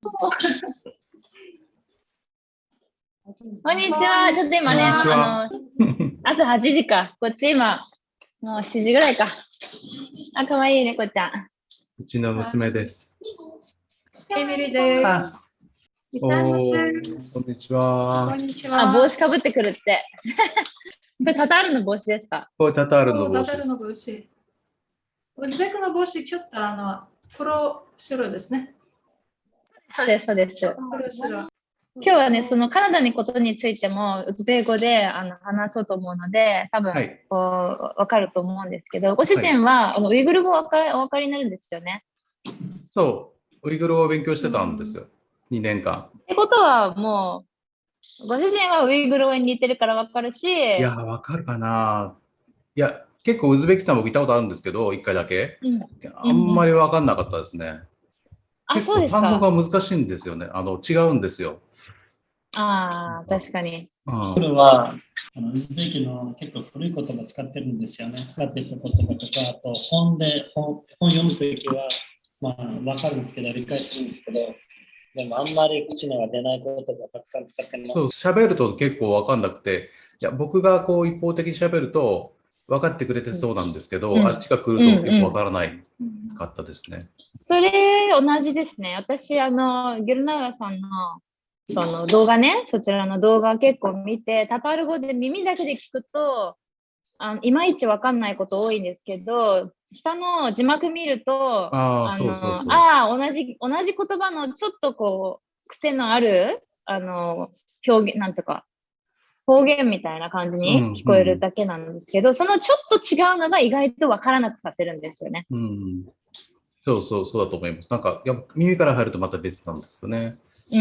こんにちは。ちょっと今ね、朝8時か。こっち今、もう7時ぐらいか。あ、かわいい猫ちゃん。うちの娘です。エミリーです。こんにちは。こんにちは。あ、帽子かぶってくるって。それタタールの帽子ですか？これタタールの帽子。タタールの帽子。ウズベクの帽子、ちょっと黒白ですね。そうです、そうです。黒白。今日はね、そのカナダにことについてもウズベ語で話そうと思うので、多分、はい、分かると思うんですけど、ご自身は、ウイグル語お分かりになるんですよね。そう、ウイグル語を勉強してたんですよ。2年間。ってことはもう、ご自身はウイグル語に似てるから分かるし。いや、分かるかな。いや、結構ウズベキスタンも行ったことあるんですけど、1回だけ。あんまり分かんなかったですね。結構単語が難しいんですよね。違うんですよ。ああ、確かに。これはウズベキの結構古い言葉使ってるんですよね。使ってた言葉とか、あと本読むときは、まあ、分かるんですけど、理解するんですけど、でもあんまり口には出ない言葉をたくさん使ってます。そう、喋ると結構分かんなくて、いや僕がこう一方的に喋ると分かってくれてそうなんですけど、あっちが来ると結構分からないかったですね。それ同じですね。私、ギルナーラさんのその動画ね、そちらの動画結構見て、タタール語で耳だけで聞くと、いまいち分かんないこと多いんですけど、下の字幕見ると、同じ言葉のちょっとこう、癖のある、表現、なんとか、方言みたいな感じに聞こえるだけなんですけど、そのちょっと違うのが意外と分からなくさせるんですよね。そうだと思います。なんか、耳から入るとまた別なんですよね。じ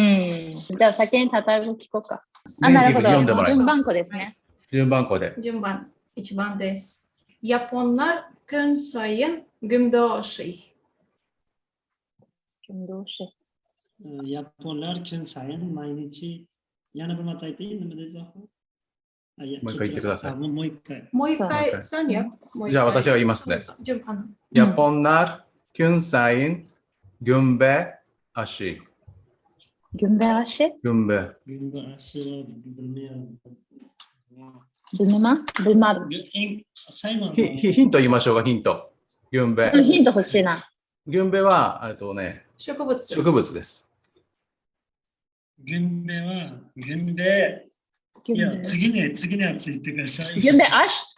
ゃあ先にタタール語聞こうか。なるほど。順番語ですね。順番語で。順番、1番です。Japonlar kun sayın gümdoshi。Japonlar kun sayın 毎日柳またいていいのでぞ。もう一回言ってください。もう一回、じゃあ私は言いますね。Japonlar kun sayın gümbe aşı。Gümbe aşı? Gümbe aşı Bilmem. ヒント言いましょうか、ヒント。ギュンベ。ヒント欲しいな。ギュンベは、植物です。ギュンベ。いや、次にはついてください。ギュンベアシ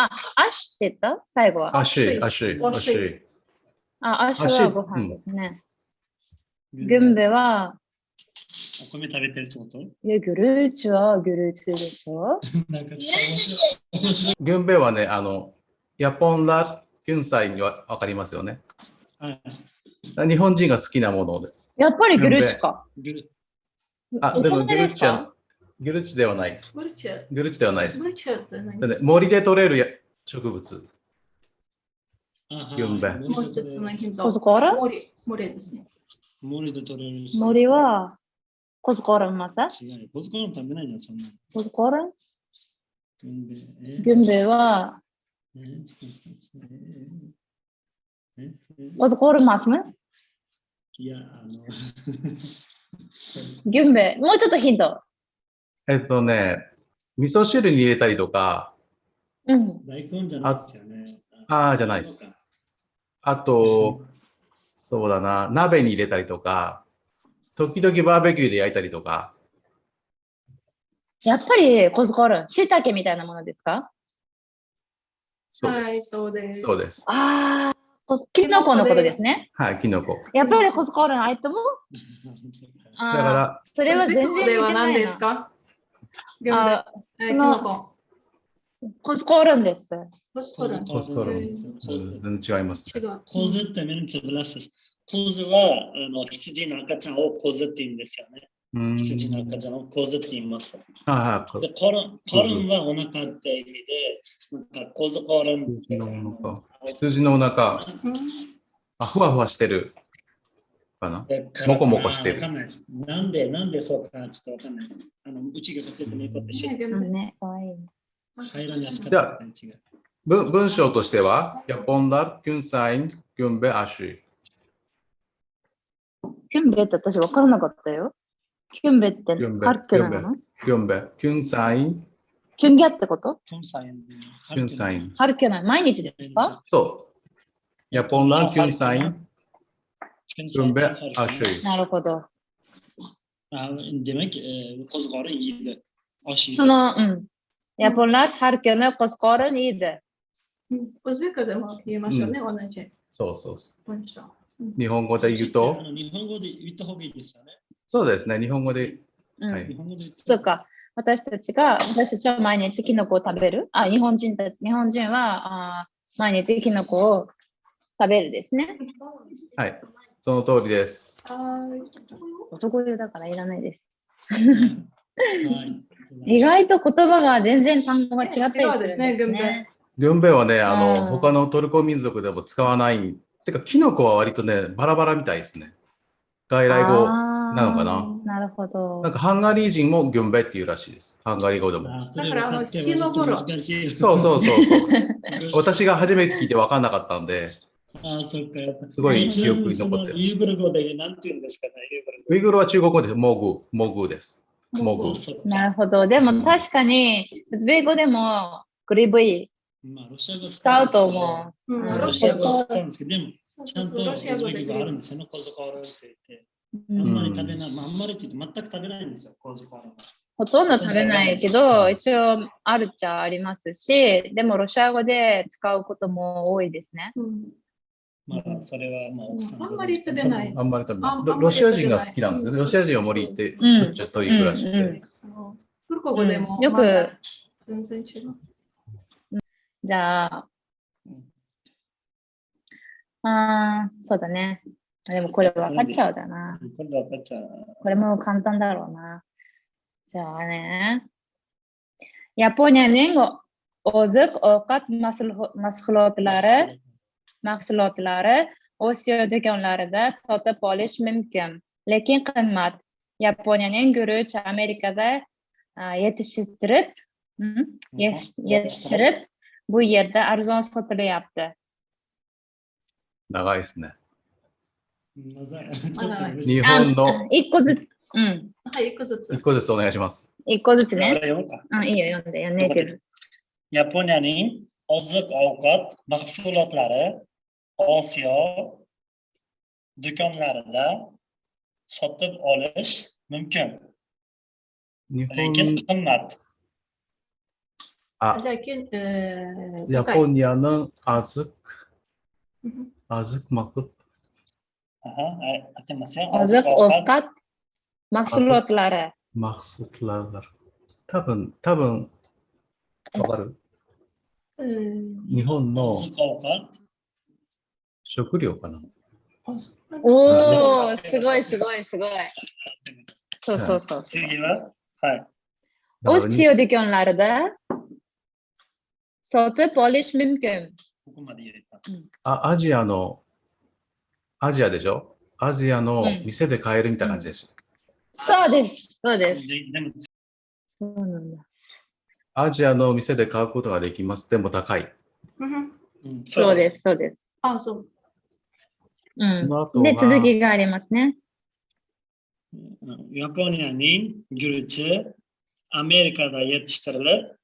って言った最後は。アシ。アシはご飯ですね。ギュンベは、お米食べてるってこと？いや、ギュルーチはギュルーチでしょ。なんかちょっと面白い。ギュンベはね、ヤポンラギュンサイには分かりますよね。日本人が好きなもので。やっぱりギュルーチか。でもギュルーチではない。ギュルーチではないです。森で採れる植物。ギュンベ。もう一つのヒント。コズコーラ？森ですね。森で採れる。森はコズコーランマサ？違う。コズコーラン食べないのそんな。コズコーラン？ギュンベはコズコーランマスム？いや、ギュンベ、もうちょっとヒント。味噌汁に入れたりとか。大根じゃないですよね。じゃないです。あと、そうだな、鍋に入れたりとか、時々バーベキューで焼いたりとか。やっぱりコズコーラン、椎茸みたいなものですか？はい、そうです。そうです。キノコのことですね。はい、キノコ。やっぱりコズコーランアイテム？だから、それは全然似てないな。は何ですか？キノコ。コズコーランです。コズコーラン。違います。コズってメンチブラスです。コズは羊の赤ちゃんをコズって言うんですよね。羊の赤ちゃんをコズって言います。コルンはお腹って意味で、なんかコズコルン。羊のお腹。ふわふわしてる。かな。もこもこしてる。なんでそうかちょっとわかんないです。うちがとってもいいことしてる。ね、かわいい。じゃあ、文章としては、ヤポンダル、キュンサイン、キュンベアシキュンベって私分からなかったよ。キュンベってキュンベハルキュなの？キュンベ。キュンサイン。キュンギャってこと？キュンサイン。キュンサイン。ハルキュなの毎日ですか？そう。ヤポンランキュンサイン。キュンキュンベ、サイン。アシュイ。なるほど。Demek qo'zg'orin yeydi. Osh yeydi. ヤポンラハルキュのコスコールにいで。ウズベクでも言いましょうね、同じ。そうそうそ文章。う。日本語で言うと、日本語で言った方がいいですよね。そうですね。日本語で。うんはい日本語で言ったそうか。私たちは毎日キノコを食べる。日本人は毎日キノコを食べるですね。はい。その通りです。男湯だからいらないです。はい。意外と言葉が全然単語が違ったりするんですね。ギュンベはね、うん他のトルコ民族でも使わない。てか、キノコは割とね、バラバラみたいですね。外来語なのかな。なるほど。なんかハンガリー人もギュンベっていうらしいです。ハンガリー語でも。それ分かってはちょっと難しい。そうそうそうそう。私が初めて聞いて分かんなかったんで、そっか。すごい記憶に残ってる。ウイグル語で何て言うんですかね。ウイグルは中国語です。モグです。モグ。なるほど。でも確かに、ウズベク語でもグリブイ使うと思う。ロシア語使うんですけど、でもちゃんとウズベク語あるんですよね。コズコールって言って。あんまり食べない。あんまりって言って全く食べないんですよ。コズコール。ほとんど食べないけど、一応あるっちゃありますし、でもロシア語で使うことも多いですね。それは奥さんあんまり食べない。あんまり食べない。ロシア人が好きなんですよね。ロシア人は森行ってしょっちゅう取り行くらしくて。トルコ語でもよく全然違う。じゃそうだね。でもこれ分かっちゃうだな。これも簡単だろうな。じゃあね。Yaponiyaning oziq-ovqat mahsulotlari Osiyo do'konlarida sotib olish mumkin, lekin qimmat. Yaponiyaning guruch Amerikada yetishtirib, bu yerda arzon sotilyapti. 長いですね。日本の一個ずつ。はい、一個ずつ。一個ずつお願いします。一個ずつね。いいよ、読んで、ネイティブ。Yaponiyaning oziq-ovqat mahsulotlari Osiyo do'konlarida sotib olish mumkin, lekin qimmat. Yaponiyaning oziq oziq-ovqat mahsulotlari。多分わかる？日本の食料かな。おー、すごい。そう。次は、はい。Osiyo do'konlarida sotib olish mumkin。ここまで入れた。アジアでしょ？アジアの店で買えるみたいな感じです。そうです。そうなんだ。アジアの店で買うことができます。でも高い。そうです。そう。で、続きがありますね。Yaponiyaning guruchi Amerikada yetishtirilib,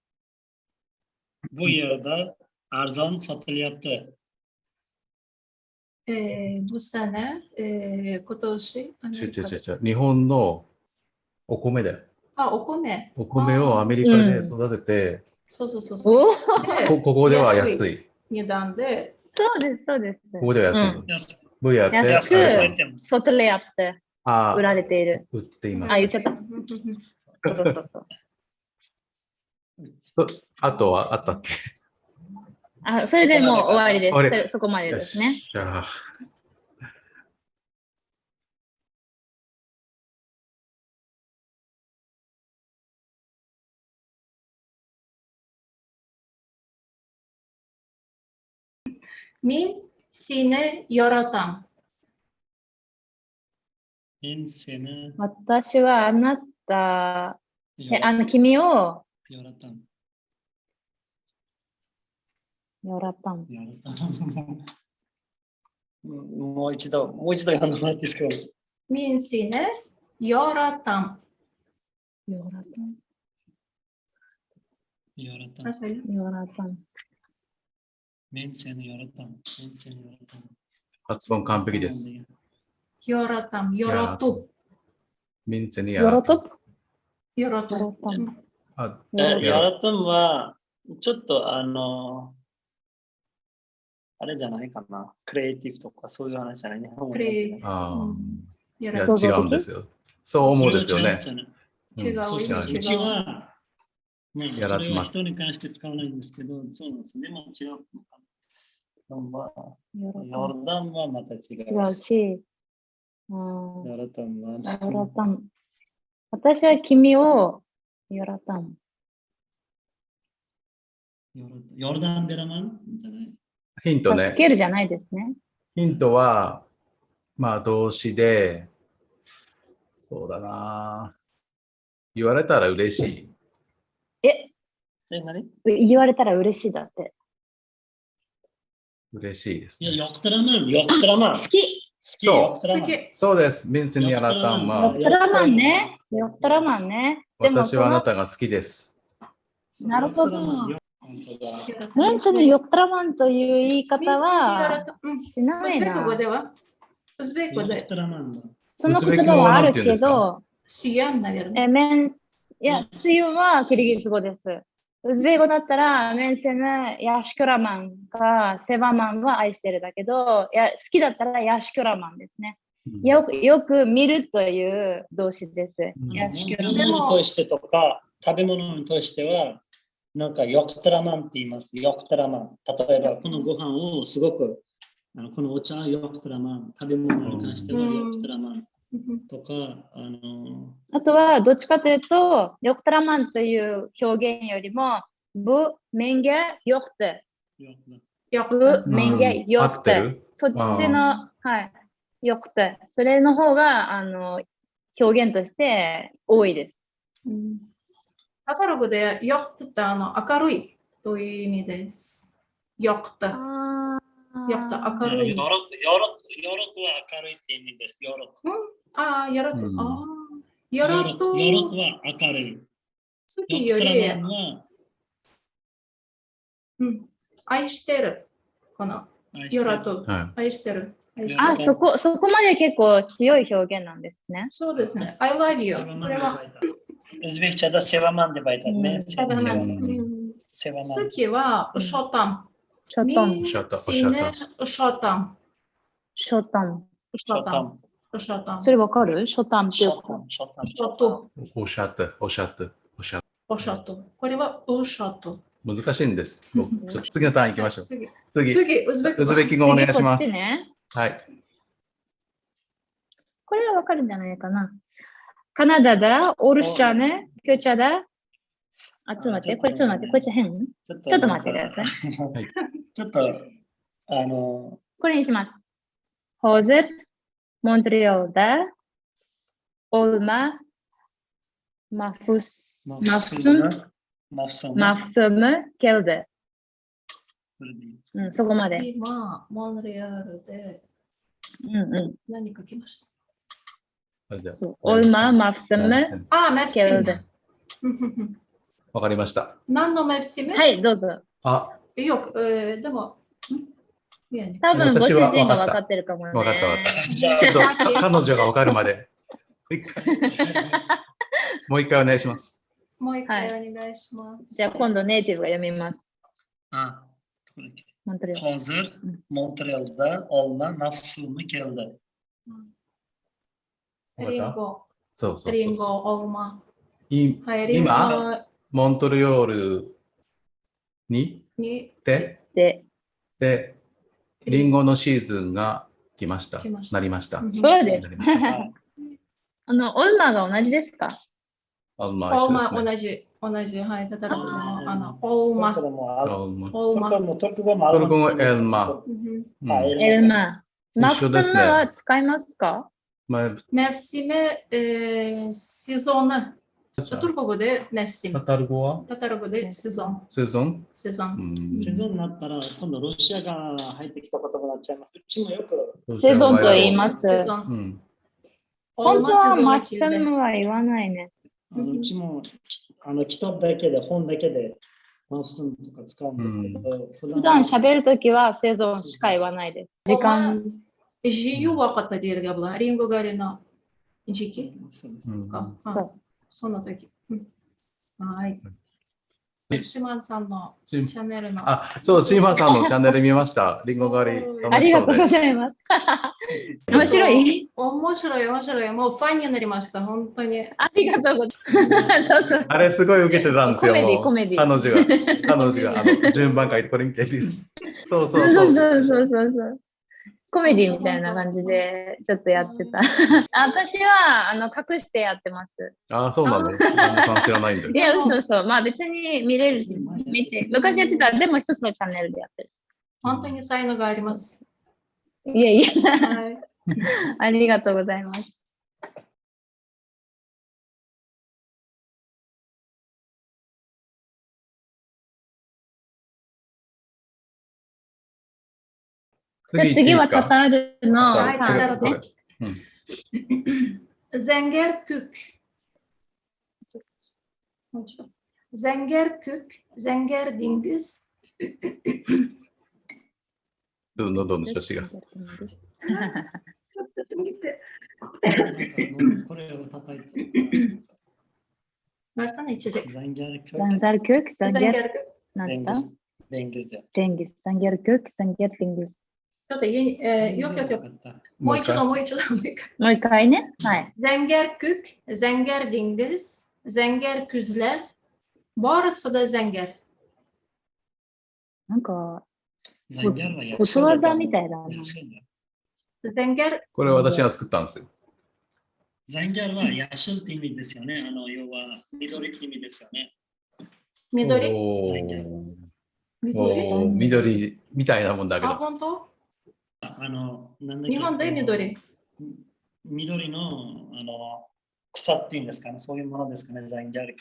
bu yerda arzon sotilyapti. bu sene, 今年、日本のお米だよ。お米。お米をアメリカで育てて、そう。ここでは安い。値段で。そうです。ここでは安い。Bu yerde sotilyapti。売られている。売っています。言っちゃった。そう。あとはあったっけ？それでもう終わりです。そこまでですね。Min seni yaratan。私はあなた、君をもう一度読んでもらっていいですか？ミンシね、ヨラタン。ヨラタン。ヨラタン。Nasıl? ヨラタン。メンセのヨラタン。メンセのヨラタン。発音完璧です。ヨラタン、ヨロト。ミンセにヨロトプヨロヨロト。タン。あ、ヨラタンは、ちょっとあれじゃないかな。クリエイティブとかそういう話じゃない。日本語クリエイティブあヨいや、ロト。違うんですよ。そう思うんですよね。違う、そうそう、う違う。ちは、まあ、やらそれは人に関して使わないんですけど、そうなんです。でも違う。ヨルダンはまた違う。違うし、ヨルダンは。ヨラタン。私は君をヨラタン。ヨルダンベラマンじゃない。ヒントね。つけるじゃないですね。ヒントは、まあ動詞で、そうだな。言われたら嬉しい。何言われたら嬉しいだって。嬉しいです、いや、ね。ヨクトラマン、ヨクトラマン。好き。そうです。ミンセニアラタンヨはクトラマンね。ヨクトラマンね。でも私はあなたが好きです。なるほど。メンセのヨクトラマンという言い方はしないな。ウズベク語ではウズベク語でその言葉はあるけど、スユン、いや、スユンはキリギリス語です。ウズベ語だったら、メンセのヤシクラマンかセバマンは愛してるだけど、好きだったらヤシクラマンですね。よく見るという動詞です。ヤシクラマン。物としてとか、食べ物としては、なんかヨクトラマンって言います。ヨクトラマン。例えば、このご飯をすごく、このお茶はヨクトラマン。食べ物に関してはヨクトラマン。とか、あとはどっちかというと、ヨクトラマンという表現よりも、ブ、メンゲ、ヨクテ。ブ、メンゲ、ヨクテ。そっちの、はい、ヨクテ。それの方が表現として多いです。タガログでヨクテって明るいという意味です。ヨクテ。ヨクテ明るい。ヨロクは明るいって意味です。ヨロク。ヨロク。ヨロクは明るい。次より、愛してる。このヨロク。愛してる。そこまで結構強い表現なんですね。そうですね。I love you。これはウズベキチャだセワマンでバイタね。次はウショタン。ショタン。ショタン。ショタン。ショタン。それわかる？ショタンって。ショト。おしゃって。おしゃと。これはおしゃと。難しいんです。次のターン行きましょう。次、ウズベキ語お願いします。はい。これはわかるんじゃないかな。カナダだ、オルシチャね、キョチャだ。ちょっと待って、これちょっと待って、これ変？ちょっと待ってください。ちょっと、これにします。ホーゼル、モントリオールだ、オルマ、マフスム、ケルデ。そこまで。今、モンレアルで何書きました？オルマ、マフスム、ケルデ。わかりました。何のメフシム？はい、どうぞ。でも、多分ご主人が分かってるかもね。分かった。彼女が分かるまで。もう一回お願いします。もう一回お願いします。じゃあ今度ネイティブが読みます。Hazır Montreal'da olma mevsimi geldi. リンゴ。そう。リンゴ、オルマ。今、モントリオールにで、リンゴのシーズンがなりました。そうです。オルマが同じですか？オルマ同じ。はい、例えばオルマ。トルコもエルマ。エルマ。マフスムは使いますか？メフシム、シゾン。トルコ語でメフシム。タタル語でシゾン。シゾンになったら、今度ロシアが入ってきた言葉になっちゃいます。うちもよくセゾンと言います。本当はマッolması サ zorunda. ムは言わないね。うちもキタブだけで、本だけで、マフスンとか使うんですけど、普段喋るときはセゾンしか言わないです。時間。Jiyu vakata dergi abla. Ringo Garina. Jiki. そうそう。その時。はい。シマンさんのチャンネルの。そう、シーマンさんのチャンネル見ました。リンゴ狩り。ありがとうございます。面白い面白い、面白い。もうファンになりました、本当に。ありがとうございます。そうそう。あれすごい受けてたんですよ。コメディ。彼女が順番書いてこれ見て。そうそうそう。コメディみたいな感じでちょっとやってた。私は隠してやってます。あ、そうなの？さん知らないんだ。いや、嘘。まあ別に見れるし、見て。昔やってた、でも一つのチャンネルでやってる。本当に才能があります。いやいや、はい、ありがとうございます。次はタタールのはい、タタールね。Zenger kük. Zenger kük, zenger dingiz. 喉の調子が。これを叩いて。Versene içecek. Zenger kök. Zanzer kök, Zenger zanger, kük. nasıl? Dengiz. Dengiz, zanger kök, zanger dengiz. ちょっとよく。もう一度。もう一回ね。はい。Zenger kük, zenger dingiz, zenger küzler. Burası da zenger. なんか、Zenger ことわざみたいだな。Zenger。これ私が作ったんですよ。Zenger はヤシルって意味ですよね。要は緑って意味ですよね。緑。緑みたいなもんだけど。あ、本当？なんだっけ、日本で緑。緑の草っていうんですかね。そういうものですかね。Zenger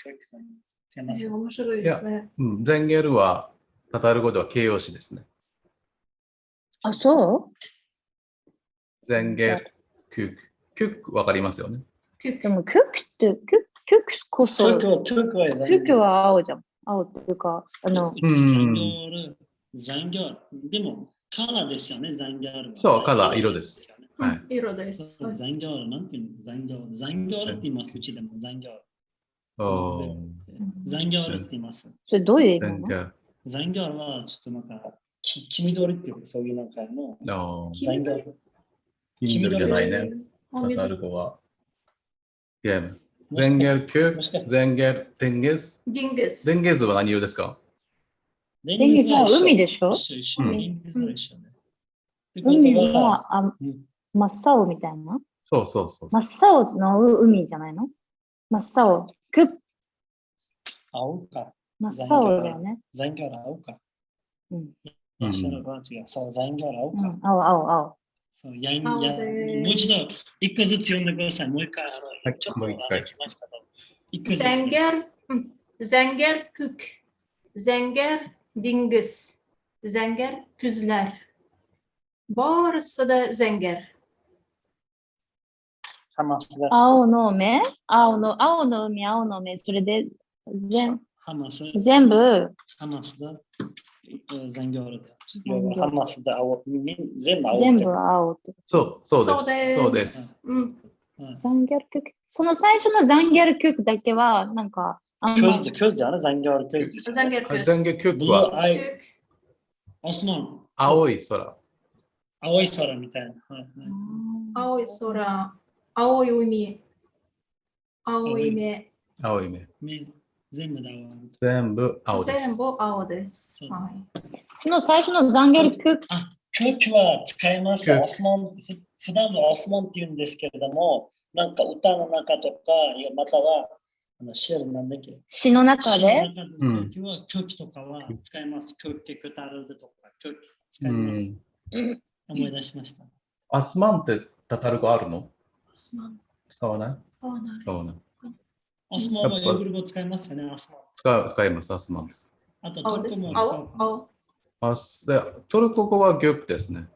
面白いですね。ゼンゲルはタタール語では形容詞ですね。あ、そうゼンゲル、キュック。キュックわかりますよね。でも、キュックって、キュックこそ、キュックは青じゃん。青っていうか、ザンギャル。でも、カラーですよね、ザンギャル。そう、カラー、色です。はい。色です。ザンギャル、なんていうの？ザンギャル。ザンギャルって言います、うちでも、ザンギャル。ザンギャルって言います。それどういう意味なの？ザンギャルは、ちょっとなんか、黄緑っていう、そういうなんかの、ザンギャル。黄緑じゃないね。タタール語は。ゼンゲルキュック、ゼンゲルデンゲズ。デンゲズは何色ですか？デンゲズは海でしょ？海は真っ青みたいな？そう。真っ青の海じゃないの？真っ青。青か。真っ青だよね。ザンギャル青か。うん。そう、ザンギャル青か。青。もう一度、一個ずつ読んでください。もう一回。ちょっと来ました。Zenger kük, zenger dingiz, zenger küzler. Burası da zenger. 青の目、青の海、青の目、それで全部。ハマスだ。ザンギャルだ。ハマスだ。全部青って。そうです。ザンギャルキュック。その最初のザンギャルキュックだけは、なんか、közじゃない？ザンギャルキュック。ザンギャルキュックは青い空。青い空みたいな。青い空、青い海、青い目。青い目。全部青。全部青です。その最初のザンギャルキュック。キュックは使います。普段はオスモンって言うんですけれども、なんか歌の中とか、または詩の中で。詩の中でキュックとかは使います。キュックタルとか、キュック使います。思い出しました。アスマンってタタル語あるの？使わない。アスマンはヨーグルト使いますよね、アスマン。使います、アスマンです。あとトルコも使う。トルコ語はギョクですね。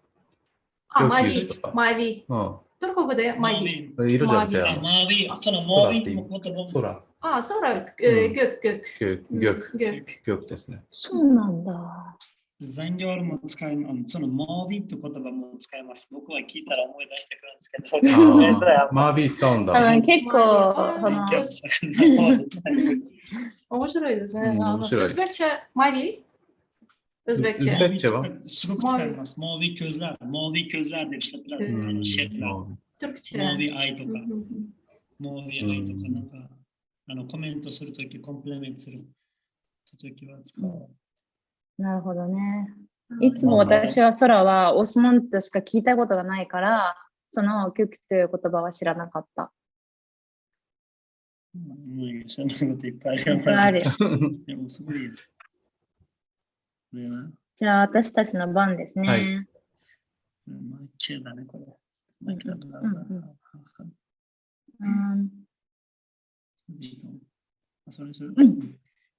マイビー。トルコ語でマイビ。色じゃなくて、マービー、そのマービーの言葉も。空。あ、空、うん玉ですね。そうなんだ。残業も使います。そのマービーって言葉も使います。僕は聞いたら思い出してくるんですけど。マービー使うんだ。結構、面白いですね。面白い。ウズベクチェ、マイビーウズベクチェ。ウズベクチェはすごく使います。マービー・キューザー。マービー・キューザーでしたら、シェッラ。トルクチェ。マービー・アイとか。マービー・アイとか、なんか、コメントするとき、コンプリメントするときは使う。なるほどね。いつも私は空はオスモンとしか聞いたことがないから、そのキュクという言葉は知らなかった。そんなこといっぱいあるよ。でもすごい。じゃあ私たちの番ですね。はい。チェだね、これ。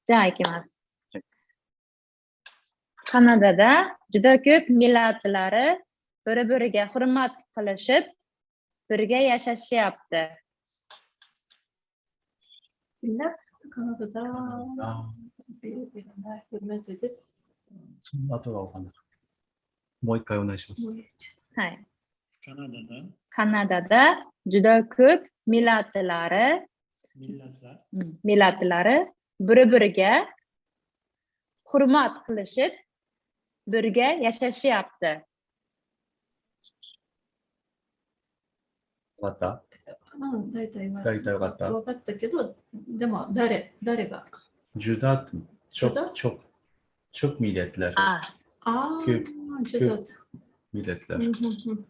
じゃあ行きます。Kanadada juda ko'p millatlar bir-biriga hurmat qilishib, birga yashashyapti. その後がわかんない。もう一回お願いします。はい。Kanadada juda ko'p millatlar bir-biriga hurmat qilishib, birga yashashyapti. わかった？大体わかった。わかったけど、でも誰がJudat çok milletler. Judat milletler.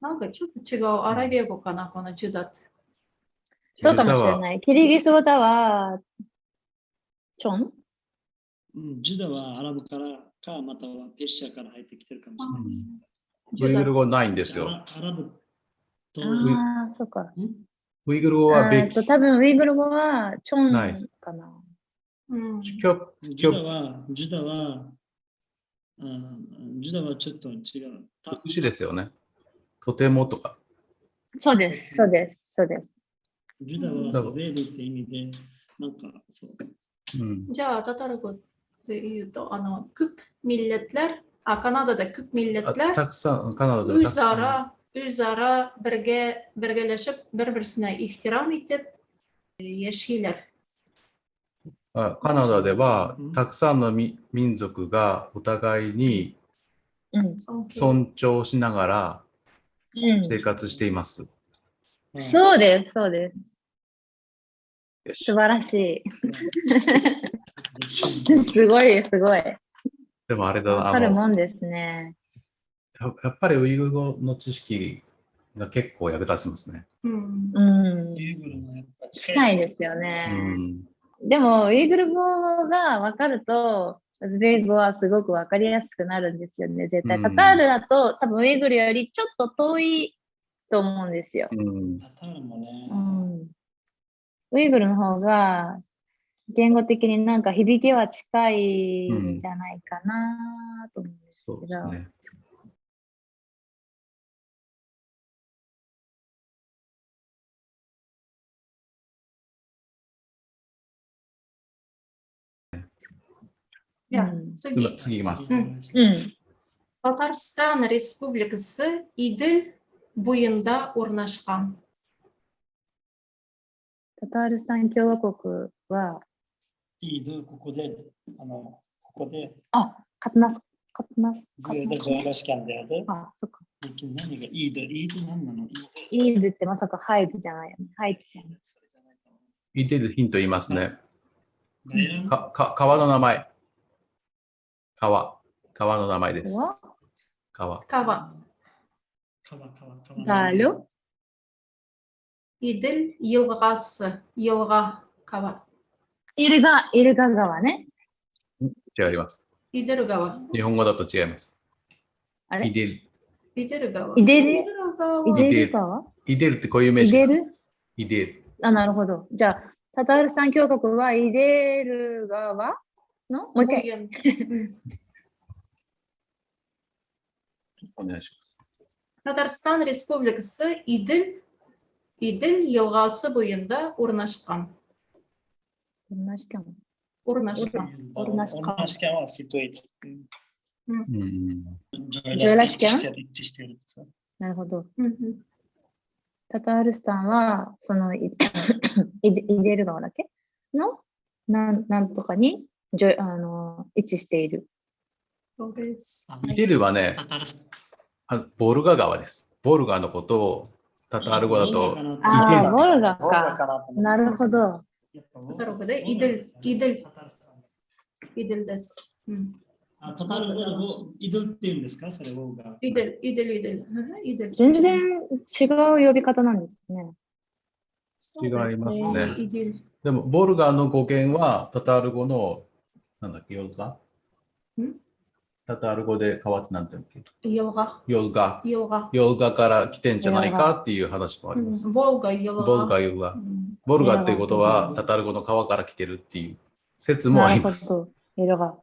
なんかちょっと違うアラビア語かな、このジュダット。そうかもしれない。キリギス語だは、チョン？ジュダはアラブからか、またはペルシャから入ってきてるかもしれない。ウイグル語ないんですよ。アラブと。ああ、そうか。ウイグル語はベキ。多分ウイグル語はチョンかな。ジュダはちょっと違う。福祉ですよね。とてもとか。そうです、そうです、そうです。ジュダはソベールって意味で、なんかそう。じゃあ、タタル語で言うと、クプミレットル、カナダでクプミレットル、たくさん、カナダでウザラ、birleşip birbirine ihtiram edip yaşıyorlar. カナダではたくさんの民族がお互いに尊重しながら生活しています。そうです、そうです。素晴らしい。すごい、すごい。でもあれだな。わかるもんですね。やっぱりウイグル語の知識が結構役立ちますね。近いですよね。でも、ウイグル語が分かると、ウズベク語はすごく分かりやすくなるんですよね、絶対。タタールだと、多分ウイグルよりちょっと遠いと思うんですよ。ウイグルの方が、言語的になんか響きは近いんじゃないかなと思うんですけど。そうですね。次いきます。Tatarstan Respublikası İdil boyunda ornaşkan. タタールスタン共和国は、ここで、カトナス。あ、そっか。何がイード何なの？イードってまさかハイドじゃないよね。ハイドじゃない。イードヒント言いますね。川の名前。川の名前です。川。ガルİdil Yılgası. Yılga川。イルガ川ね。違います。イデル川。日本語だと違います。あれ？イデル。イデル川？イデルってこういう名詞。イデル？あ、なるほど。じゃあ、タタールスタン共和国はイデル川のもう一回。お願いします。Татарстан Республикасы İdil yılgası boyunda urnaşkan. Urnaşkan. Urnaşkan. Ornaşkanはsituate。Joylashgan？一致している。なるほど。Hı hı. タタールスタンは、そのイデル川だけのなんとかに位置している。そうです。イデルはね、ボルガ川です。ボルガのことをタタール語だとイデル。ああ、ボルガか。なるほど。タタル語でイデルです。タタル語でイデルって言うんですか？それをが。イデル。全然違う呼び方なんですね。違いますね。イデル。でも、ボルガの語源はタタール語の、なんだっけ、ヨルガ？タタール語で変わってなんて言うんだっけ？ヨルガから来てんじゃないかっていう話もあります。ボルガ。ボルガっていうことはタタール語の川から来てるっていう説もあります。色が。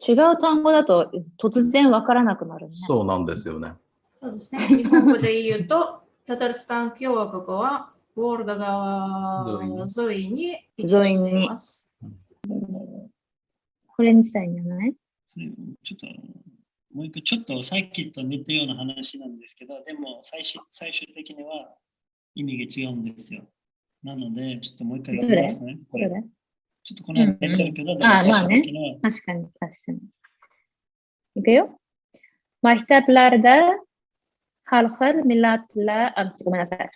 違う単語だと突然わからなくなるね。そうなんですよね。そうですね。日本語で言うと、タタルスタン共和国はボルガ川沿いに位置しています。これにしたいんじゃない？ちょっと、もう一個、ちょっとさっきと似たような話なんですけど、でも最終的には意味が違うんですよ。なので、ちょっともう一回読みますね。これ。ちょっとこの辺出てるけど、まあね。確かに。いくよ。Maktablarda xalqlar millatlarごめんなさい。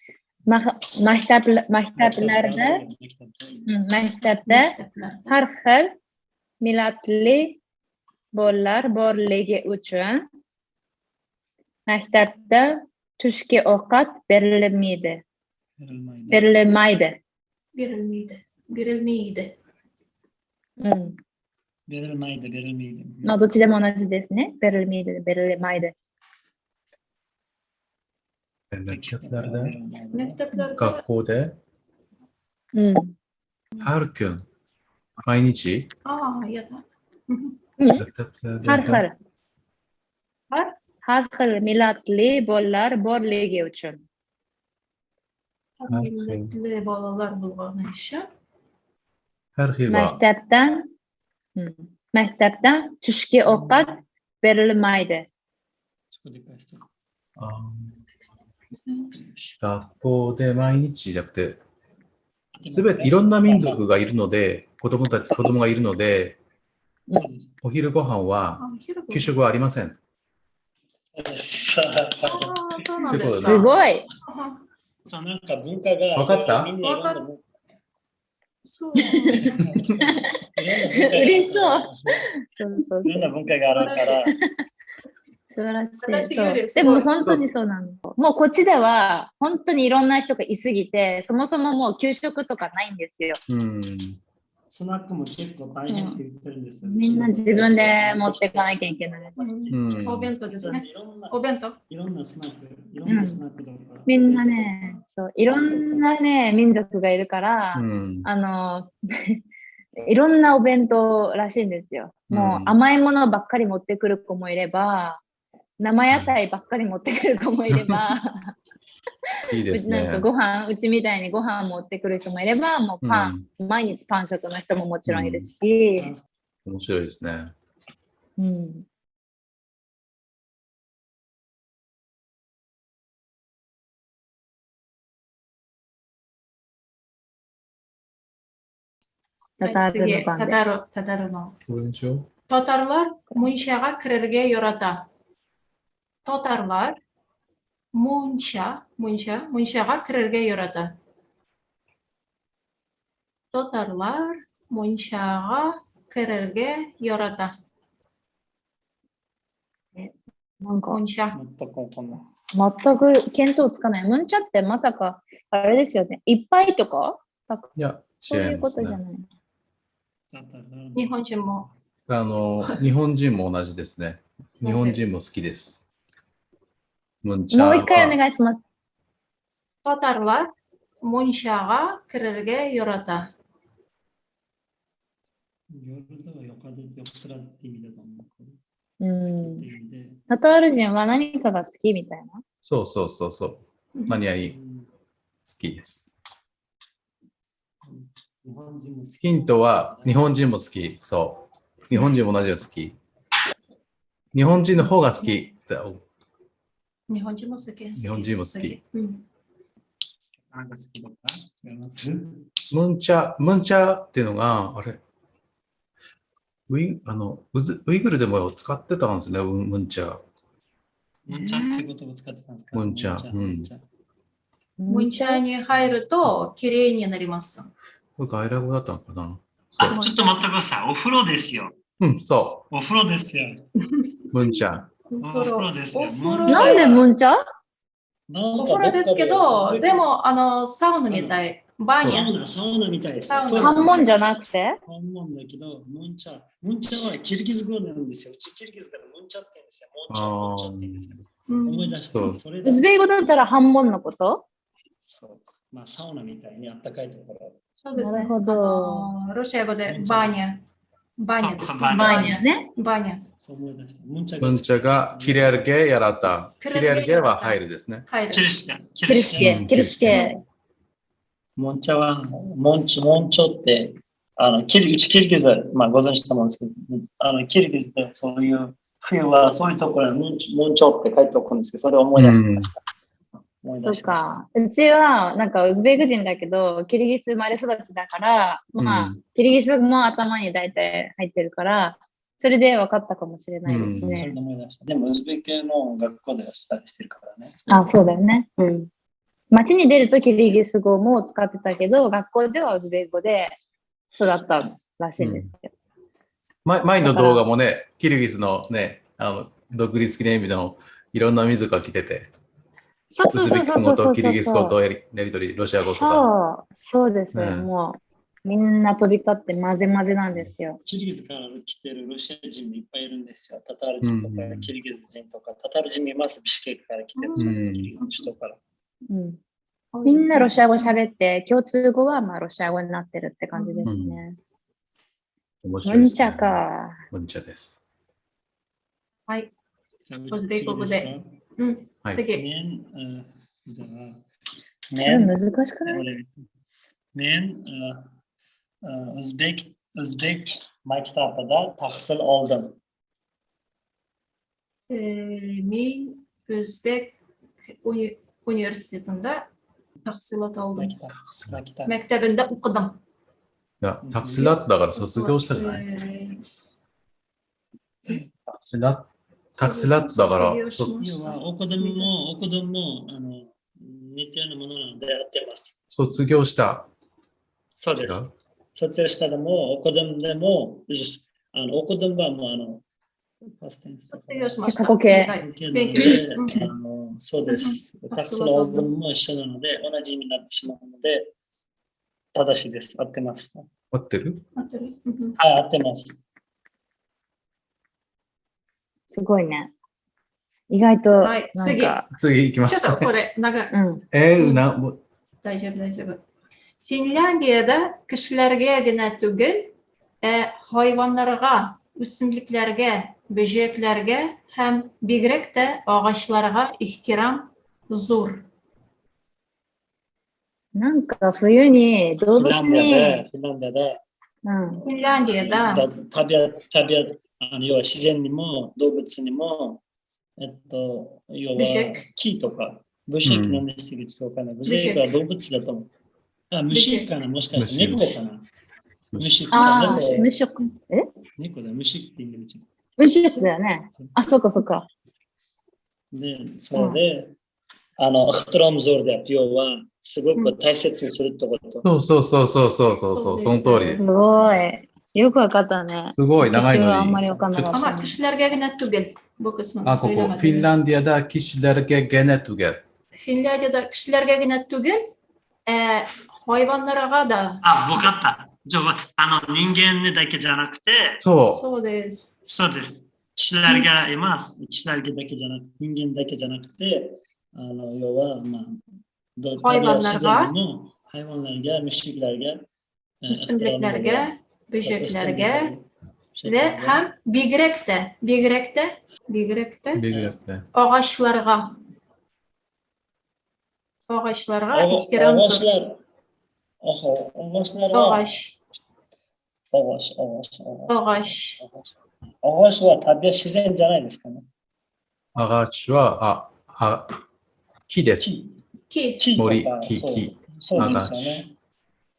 maktabda har xil millatli bolalar borligi uchun maktabda tushki ovqat berilmaydi. まあどっちでも同じですね。ベルミーデ、ベルマイデ。学校でハルキュン。毎日ああ、いやだ。Har xil millatli bolalar borligi uchun. Milletli bolalar bulgani için. Har xil va. Maktabdan tushki ovqat berilmaydi. 学校で毎日じゃなくて、すべていろんな民族がいるので、子供がいるので、お昼ご飯は給食はありません。すごい。なんか文化が分かった？そう。嬉しそう。いろんな文化があるから。素晴らしい。でも本当にそうなの。もうこっちでは本当にいろんな人がいすぎて、そもそももう給食とかないんですよ。スナックも結構大変って言ってるんですよ。みんな自分で持っていかなきゃいけない。お弁当ですね。お弁当。いろんなスナックとか。みんなね、いろんなね、民族がいるから、いろんなお弁当らしいんですよ。もう甘いものばっかり持ってくる子もいれば、生野菜ばっかり持ってくる子もいれば、いいですね。なんかうちみたいにご飯持ってくる人もいれば、もう毎日パン食の人ももちろんいるし。面白いですね。Tatarlar Munşaga kirerge yorata. Tatarlar Munşaga kirerge yorata. Tatarlar Munşaga kirerge yorata. なんかMunşa。全く見当つかない。ムンチャってまさか、あれですよね。いっぱいとかいや、そういうことじゃない。日本人も。日本人も同じですね。日本人も好きです。もう一回お願いします。Tatarlar Munşaga kirerge yorata. 夜だはよかでよくらって意味だと思う。うん。タタール人は何かが好きみたいな。そうそうそうそう。何々好きです。ヒントは日本人も好き。そう。日本人も同じように好き。日本人の方が好き。日本人も好き。日本人も好き。何が好きだか違います？ムンチャっていうのが、あれ、ウイグルでも使ってたんですね、ムンチャ。ムンチャって言葉を使ってたんですか？ムンチャ。ムンチャに入るときれいになります。これ外来語だったのかな？あ、ちょっと待ってください。お風呂ですよ。うん、そお風呂ですよ。ムンチャ。お風呂ですよ。なんでムンチャ？お風呂ですけど、でもサウナみたい。バーニャ。サウナみたいです。ハンモンじゃなくて？ハンモンだけど、ムンチャはキルギス語なんですよ。うちキルギスからムンチャって言うんですよ。ムンチャって言うんですよ。思い出した。ウズベイ語だったらハンモンのこと？そう。まあ、サウナみたいにあったかいところ。そうですね。なるほど。ロシア語でバーニャ。バーニャです。バーニャね。バーニャ。そう思い出した。ムンチャがキレルゲやらた。キレルゲは入るですね。キルシケ。モンチャは、モンチョって、キルギスで、まあ、ご存知と思うんですけど、キルギスでそういう冬はそういうところにモンチョって書いておくんですけど、それを思い出してました。そうか。うちは、なんかウズベク人だけど、キリギス生まれ育ちだから、まあ、キリギスも頭に大体入ってるから、それで分かったかもしれないですね。それで思い出した。でも、ウズベクの学校ではしたりしてるからね。あ、そうだよね。うん。街に出るとキリギス語も使ってたけど、学校ではウズベク語で育ったらしいんですよ。前の動画もね、キリギスのね、独立記念日のいろんな水が来てて、そうそうそうそうそう。キリギス語とやり取り、ロシア語とか。そうです。もう、みんな飛び交って混ぜ混ぜなんですよ。キリギスから来てるロシア人もいっぱいいるんですよ。タタール人とか、キリギス人とか、タタール人もいます、ビシュケクから来てる、キリギスの人から。みんなロシア語喋って、共通語はまあロシア語になってるって感じですね。面白いですね。ムンチャか。ムンチャです。はい。ウズベク語で。次。難しくない？O'zbek maktabida tahsil oldim. Men O'zbek universitetida tahsilot oldim. Maktabida o'qidim. いや、タクシラットだから卒業したじゃない？タクシラットだから。お子供も似たようなものなのでやってます。卒業した。そうです。卒業したでも、お子供でも、お子供はもう卒業しました。過去形。そうです。タクシラットも一緒なので、同じ意味になってしまうので、正しいです。合ってます。合ってる？はい、合ってます。すごいね。意外となんか、次行きます。ちょっとこれ長い。大丈夫。Finlandiyada kishilargagina tugul, hayvonlarga, o'simliklarga, böceklarga ham bigrakda ağaçlarga ihtiram zo'r. なんか冬に動物にフィンランドで、フィンランドで要は自然にも動物にも、要は木とか、ブシェクなんでしたっけ、ちょっとわかんない。ブシェクは動物だと思う。あ、虫かな、もしかして猫かな。虫かな。虫食。猫だ、虫って言うんだよ。虫だよね。あ、そうかそうか。で、それで、フトラムゾールで要は、すごく大切にするってこと。そう、その通りです。すごい。よくわかったね。すごい長いのに。あんまりわかんなかった。キシラルゲネトゥゲル。ここ。フィンランディアだ、キシラルゲネトゥゲル。フィンランディアだ、キシラルゲネトゥゲル。hayvanlara da。わかった。人間だけじゃなくて。そうです。そうです。キシラルゲがいます。キシラルゲだけじゃなくて、人間だけじゃなくて、要は、まあ、hayvanlarga, müslimliklarga, böceklerge, Ve hem bigrekte, bigrekte, bigrekte Bigrekte. ağaçlarga iki kere onu sor. Ağaç, ağaç. ağaçは旅は自然じゃないですかね。Ağaçは、木です。Ki, 森、木とか、木、木。そうですよね。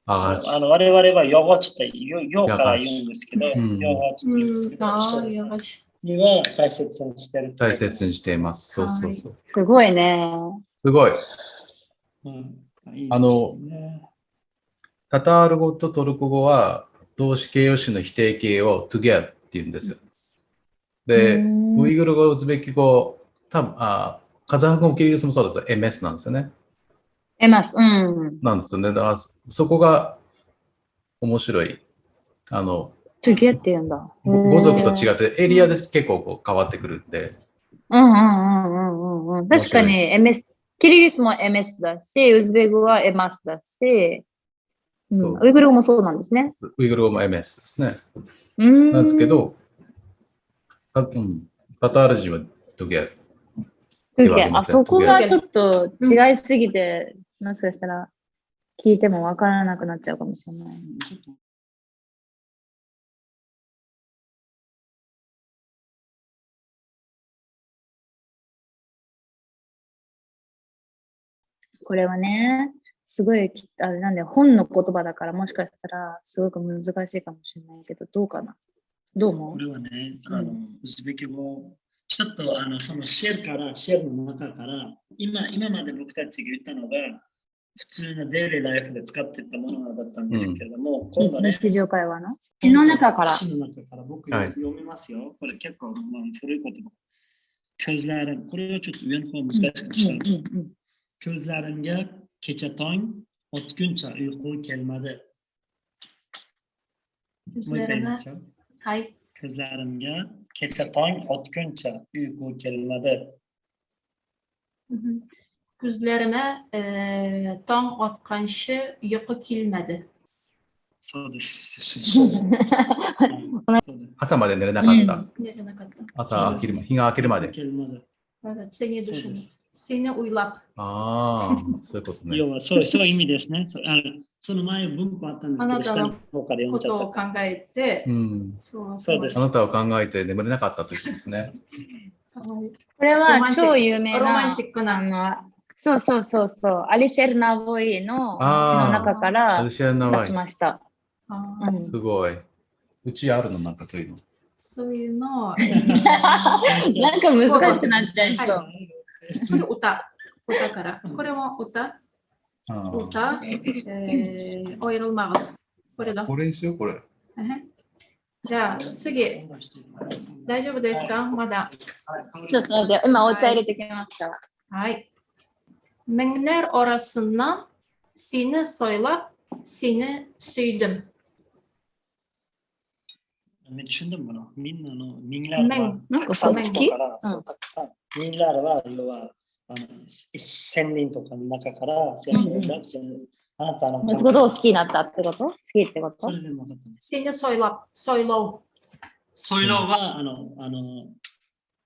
ağaç。我々はヨガチってヨから言うんですけど、ヨうんガチって言うんですけど、ağaç. には大切にしてる。大切にしています。そうそうそう。すごいね。すごい。いいですね。タタール語とトルコ語は動詞形容詞の否定形を together って言うんですよ。で、ウイグル語、ウズベキ語、カザフ語もキリギリスもそうだと MS なんですよね。MS。なんですよね。だからそこが面白い。トゥゲって言うんだ。語族と違ってエリアで結構こう変わってくるんで。確かに MS、キリギリスも MS だし、ウズベ語は MS だし、ウイグル語もそうなんですね。ウイグル語も MS ですね。なんですけど、タタール人はトゥゲー。あそこがちょっと違いすぎて、もしかしたら聞いてもわからなくなっちゃうかもしれない。これはね、すごい、あれなんで本の言葉だから、もしかしたらすごく難しいかもしれないけど、どうかな。どう思う？これはね、ウズベキ語、ちょっとそのシェルの中から、今まで僕たちが言ったのが、普通のデイリーライフで使っていたものだったんですけれども、今度ね、日常会話の詩の中から。詩の中から僕読みますよ。これ結構古い言葉。Közlerim、これはちょっと上の方難しくした。Közlerimga kecha tong otguncha uyqu kelmadi. Közlerimga kecha tong otguncha uyqu kelmadi. Gözlerime tong otqancha uyqu kelmedi. そうです。朝まで寝れなかった。寝れなかった。朝日が明けるまで。Seni düşün. Seni uylap. ああ、そういうことね。要はそういう意味ですね。その前文法あったんですけど、下の方から読んじゃった。ことを考えて、そうです。あなたを考えて眠れなかったということですね。これは超有名な、ロマンティックな。そう、アリシェル・ナボイの詩の中から出しました。すごい。うちあるのなんかそういうの。そういうの。なんか難しくなっちゃいそう。これ歌から。これも歌。オイルマウス。これだ。これにしよう、これ。じゃあ次。大丈夫ですか？まだ。ちょっと待って、今お茶入れてきました。はい。Menler arasından seni soylap seni süydüm. düşündüm bunu. Minler var. なんかそう好き？たくさん。Minlerは要は1000人とかの中からあなたの息子どう好きになったってこと？好きってこと？それ全部分かったんです。Seni soylap, soylav. ソイロは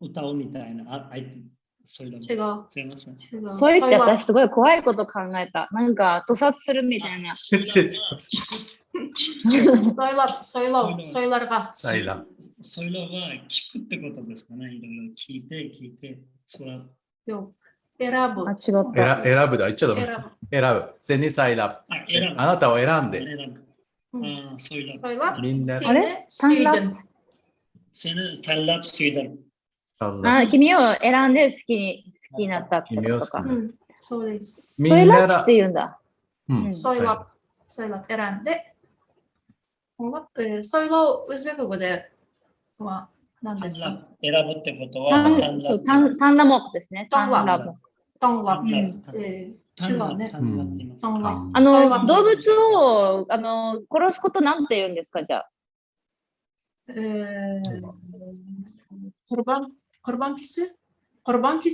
歌うみたいなソイロ。違う。違いますね。そう言って私すごい怖いこと考えた。なんか屠殺するみたいな。ソイラが。ソイラ。ソイラは聞くってことですかね。いろいろ聞いて、それ選ぶ。あ、違った。選ぶだ。言っちゃダメ。選ぶ。セニサイラ。あなたを選んで。ソイラ。ソイラ。みんな。あれ？タンラ。タンラスイデン。君を選んで好きになったってことか。そうです。ソイラって言うんだ。ソイラ選んで。ソイラをウズベク語では何ですか？選ぶってことはタンラモクですね。タンラモク。違うね。動物を殺すことなんて言うんですか、じゃあ。Kurban kisi?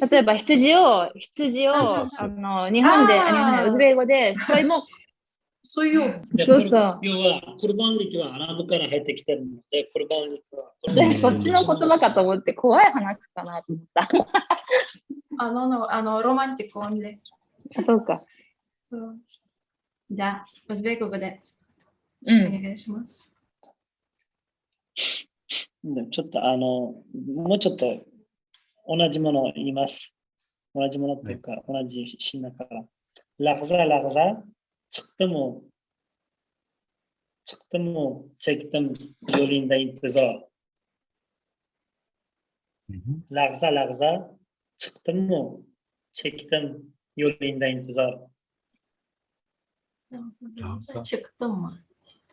例えば羊を日本でウズベク語でストイモ suyu. でそうそう要は、クルバン力はアラブから入ってきてるので、クルバン力は。で、そっちの言葉かと思って怖い話かなと思った。ロマンティックオンリあそうか。ー。じゃあ、ウズベク語でおうん。願いします。でちょっともうちょっと同じものを言います。同じものっていうか、同じシーンだから。ラグザ、ラグザ、çıktı mı, çektim yolunda intizar. Lagza, lagza, çıktım mı, çektim yolunda intizar. Çıktın mı?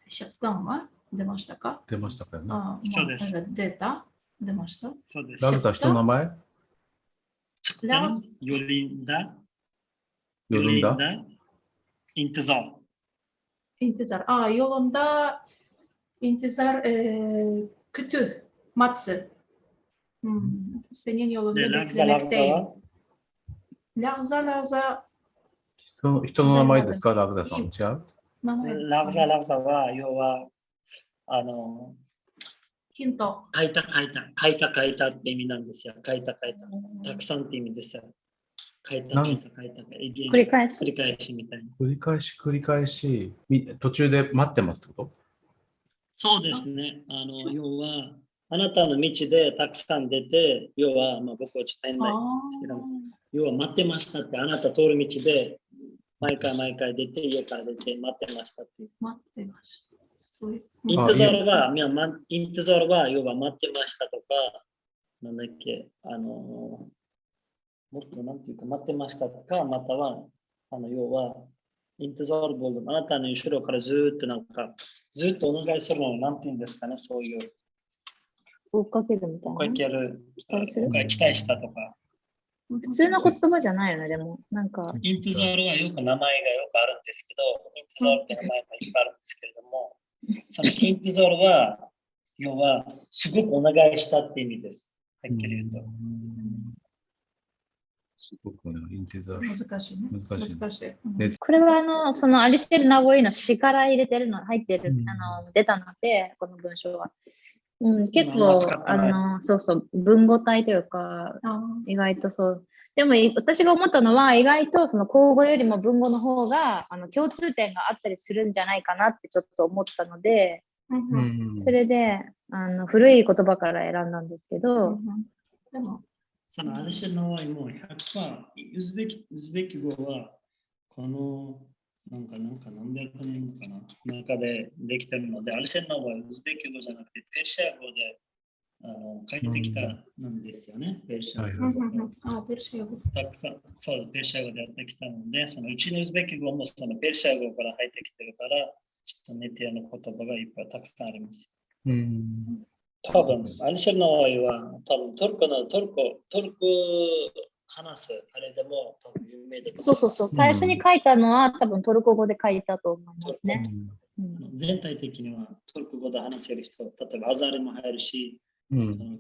Çıktın mı? 出ましたか？出ましたかよね。そうです。出た？出ました？そうです。ラグザ人の名前 Çıktım yolunda, Yolunda. intizar. İntizar. Yolunda intizar kötü. Matsı. Senin yolunda Lagza, beklemekteyim. lagza. Lagza, lagza. 人の名前ですか、ラグザさん。違う名前。ラグザ、ラグザは、要は、ヒント。書いたって意味なんですよ。書いた。たくさんって意味ですよ。書いた。繰り返し。繰り返しみたいな。繰り返し。途中で待ってますってこと？そうですね。要は、あなたの道でたくさん出て、要は、僕はちょっと変ないけど、要は待ってましたって、あなた通る道で、毎回出て、家から出て、待ってましたっていう。待ってました。そういう。インテザールは、要は待ってましたとか、なんだっけ、もっとなんていうか、待ってましたとか、または、要は、インテザールボール、あなたの後ろからずーっとなんか、ずっとお願いするのをなんていうんですかね、そういう。追っかけるみたいな。追っかける。期待したとか。普通の言葉じゃないよね、でも。なんか。インテザールはよく名前がよくあるんですけど、インテザールって名前もいっぱいあるんですけれども、そのインテザールは、要は、すごくお願いしたって意味です。はっきり言うと。すごくね、インテザール。難しいね。難しい。これはそのアリシェル・ナボイの詩から入れてるの、入ってる、出たので、この文章は。結構、そうそう、文語体というか、意外とそう。でも、私が思ったのは、意外とその口語よりも文語の方が共通点があったりするんじゃないかなってちょっと思ったので、それで古い言葉から選んだんですけど、でも、そのアリシェルの場合も100%、ウズベキ語は、このなんか何百年かな中でできてるので、アリシェルの場合、ウズベキ語じゃなくて、ペルシャ語で書いてきたんですよね。ペルシャ語。ペルシャ語。たくさん、そう、ペルシャ語でやってきたので、そのうちのウズベキ語もそのペルシャ語から入ってきてるから、ちょっと似たような言葉がいっぱいたくさんあります。多分、アリシェルの場合は、多分トルコ話すあれでも多分有名だと思います。そう。最初に書いたのは多分トルコ語で書いたと思いますね。全体的にはトルコ語で話せる人、例えばアザリも入るし、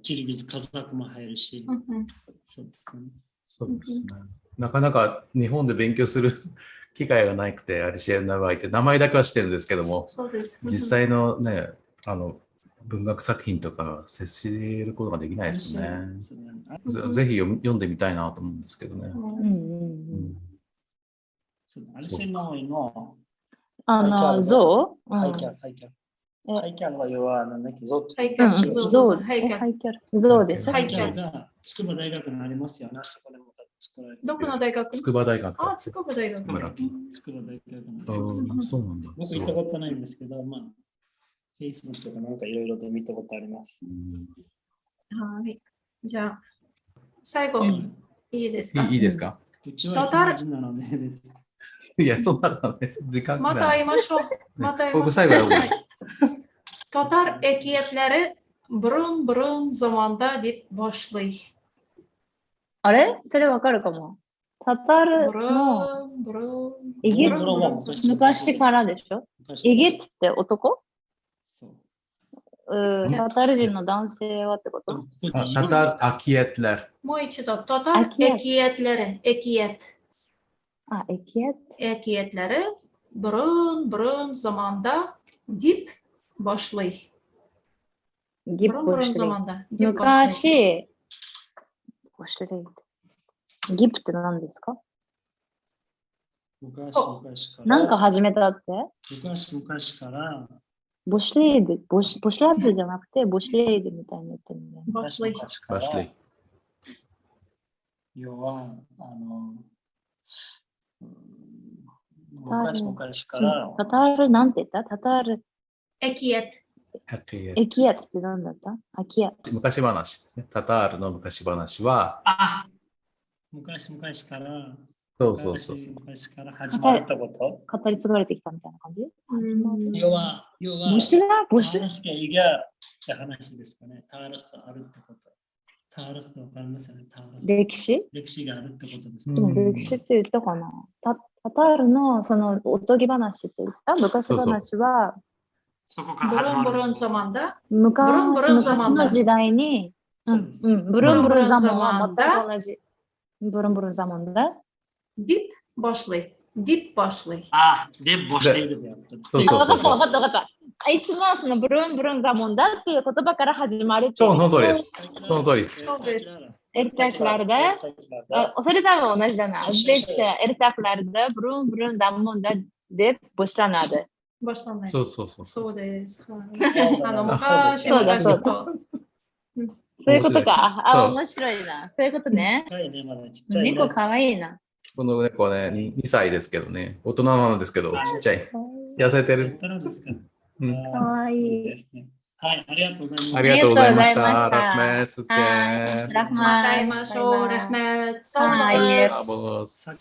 キルギズ、カザクも入るし、そうですね。そうですね。なかなか日本で勉強する機会がなくて、アリシェル・ナバイって名前だけは知ってるんですけども、実際のね、文学作品とか接することができないですね。ぜひ読んでみたいなと思うんですけどね。アリシェル・ナバイの像ハイキャルは要は何だっけ、像でしょ。ハイキャルが筑波大学にありますよね。どこの大学？筑波大学。筑波大学。そうなんだ。僕行ったことないんですけど、Facebook とかなんかいろいろと見たことあります。はい。じゃあ、最後、いいですか？いいですか？うちは友達なので。いや、そんなのね、時間また会いましょう。僕最後やろう。Tatar ekiyetleri burun zamanda dip başlıyor. あれそれわかるかも。タタルのイギ昔からでしょ？イギって男？タタル人の男性はってこと？タタアキエッレル。もう一度、タタekiyetleri. エキエット。ekiyetleri burun zamanda dip başlay.ギプ Burun してる。 zamanda dip başlay. 昔、ギプって何ですか？昔から。なんか始めたって？昔から。ボシュレード、ボシュラードじゃなくて、ボシュレードみたいに言ってるんだよね。Başlay. バシレイ。要は、昔から。タタールなんて言った？タタール、 Ekiyet. エキヤって何だった？アキヤ。昔話ですね。タタールの昔話は、昔からそう。から始まったこと。語り継がれてきたみたいな感じ？要は、ボシュラーボシュラータールがいやって話ですかね。タールがあるってこと。タールってわかりますよね。タール。歴史があるってことです。でも歴史って言ったかな。タタールのそのおとぎ話って言った昔話は、そこから始ま Burun る。 burun zamanda. 昔の時代に、ブルンブルンザモンは全く同じ。ブルンブルンザモンだ。 Dip başlay. Dip başlay. で、ボシェルでやった。わかった。あいつもそのブルンブルンザモンだっていう言葉から始まるっていう。そう、その通りです。その通りです。そうです。エルタクラルで、それ多分同じだな。エルタクラルで、ブルンブルンザモンだで、ボシラナで。Başlanay. そう。そうです。昔そういうことか。面白いな。そういうことね。猫かわいいな。この猫ね、2歳ですけどね、大人なんですけど、ちっちゃい。痩せてる。かわいい。はい、ありがとうございます。ありがとうございました。ありがとうございましたラフメスラフマまた会いましょう。ラフメッツ。はい。バイバイ。